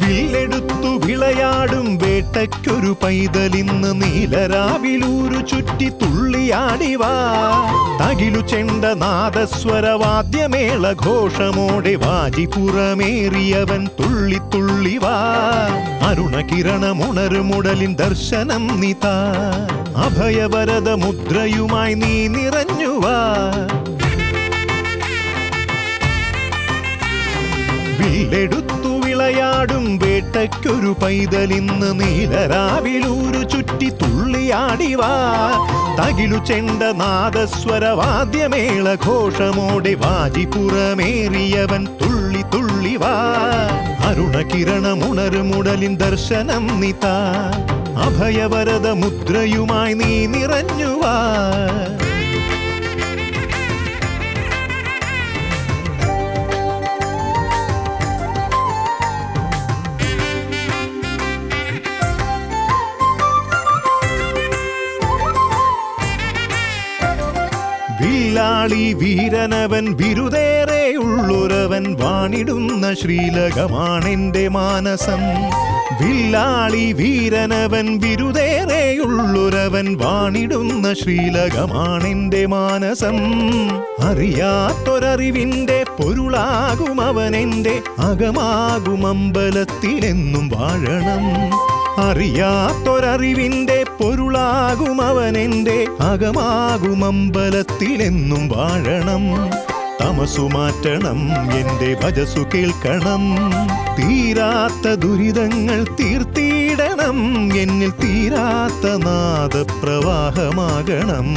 വില്ലെടുത്തു വിളയാടും വേട്ടയ്ക്കൊരു പൈതലിന്ന് നീലരാവിലൂരു ചുറ്റി തുള്ളിയാടിവാ. തകിലു ചെണ്ട നാദസ്വരവാദ്യമേള ഘോഷമോടെ വാജിപുറമേറിയവൻ തുള്ളി തുള്ളിവാ. അരുണകിരണമുണരുമുടലിൻ ദർശനം നിതാ. അഭയവരദ മുദ്രയുമായി നീ നിറഞ്ഞുവാ. വില്ലെടുത്തു വിളയാടും വേട്ടയ്ക്കൊരു പൈതലിന്ന് നീലരാവിലൂരു ചുറ്റി തുള്ളിയാടിവാ. തകിലു ചെണ്ട നാദസ്വരവാദ്യമേള ഘോഷമോടെ വാജിപുറമേറിയവൻ തുള്ളി തുള്ളിവാ. അരുണകിരണമുണരുമുടലിൻ ദർശനം നിതാ. അഭയവരദ മുദ്രയുമായി നീ നിറഞ്ഞുവാ. വില്ലാളി വീരനവൻ ബിരുദേറെ ഉള്ളൊരവൻ വാണിടുന്ന ശ്രീലകമാണെന്റെ മാനസം. വില്ലാളി വീരനവൻ ബിരുദേറെ ഉള്ളൊരവൻ വാണിടുന്ന ശ്രീലകമാണെന്റെ മാനസം. അറിയാത്തൊരറിവിന്റെ പൊരുളാകുമവനെന്റെ അകമാകുമമ്പലത്തിലെന്നും വാഴണം. അറിയാത്തൊരറിവിന്റെ പൊരുളാകുമവനെന്റെ അകമാകുമമ്പലത്തിലെന്നും വാഴണം. തമസു മാറ്റണം, എന്റെ ഭജസു കേൾക്കണം. തീരാത്ത ദുരിതങ്ങൾ തീർത്തിടണം, എന്നിൽ തീരാത്ത നാദപ്രവാഹമാകണം.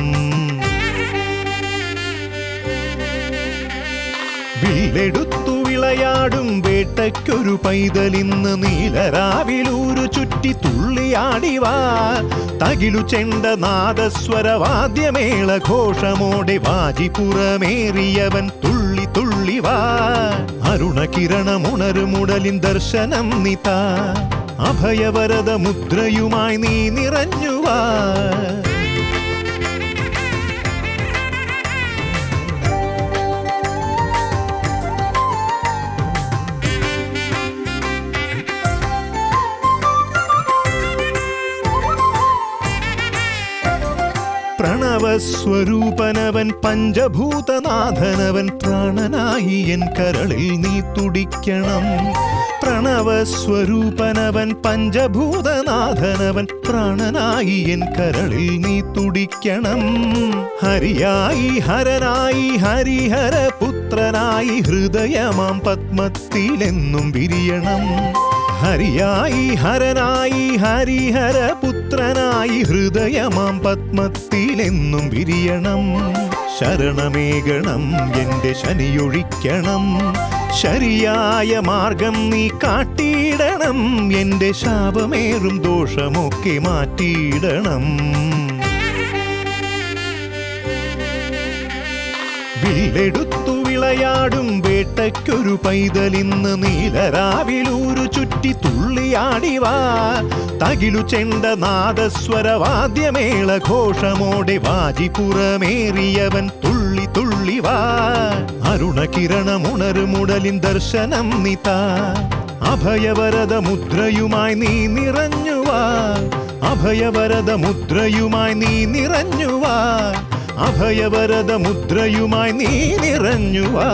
വില്ലെടുത്തു വിളയാടും വേട്ടയ്ക്കൊരു പൈതലിന്ന് നീലരാവിലൂരു ചുറ്റി തുള്ളിയാടിവാ. തകിലു ചെണ്ട നാദസ്വരവാദ്യമേള ഘോഷമോടെ വാജിപുറമേറിയവൻ തുള്ളി തുള്ളിവാ. അരുണകിരണമുണരുമുടലിൻ ദർശനം നിതാ. അഭയവരദ മുദ്രയുമായി നീ നിറഞ്ഞുവാ. പ്രണവസ്വരൂപനവൻ പഞ്ചഭൂതനാഥനവൻ പ്രാണനായി എൻ കരളിൽ നീ തുടിക്കണം. പ്രണവസ്വരൂപനവൻ പഞ്ചഭൂതനാഥനവൻ പ്രാണനായി എൻ കരളിൽ നീ തുടിക്കണം. ഹരിയായി ഹരനായി ഹരിഹരപുത്രനായി ഹൃദയമാം പത്മത്തിലെന്നും വിരിയണം. ഹരിയായി ഹരനായി ഹരിഹരപുത്രനായി ഹൃദയമാം പത്മത്തിലെന്നും വിരിയണം. ശരണമേകണം, എന്റെ ശനിയൊഴിക്കണം. ശരിയായ മാർഗം നീ കാട്ടിയിടണം, എന്റെ ശാപമേറും ദോഷമൊക്കെ മാറ്റിയിടണം. വില്ലെടുത്തു വിളയാടും വേട്ടയ്ക്കൊരു പൈതലിന്ന് നീലരാവിലൂരു ചുറ്റി തുള്ളിയാടിവാ. തകിലു ചെണ്ട നാദസ്വരവാദ്യമേള ഘോഷമോടെ വാജിപുറമേറിയവൻ തുള്ളി തുള്ളിവാ. അരുണകിരണമുണരുമുടലിൻ ദർശനം നിതാ. അഭയവരദ മുദ്രയുമായി നീ നിറഞ്ഞുവാ. അഭയവരദ മുദ്രയുമായി നീ നിറഞ്ഞുവാ. അഭയവരദ മുദ്രയുമായി നീ നിറഞ്ഞുവാ.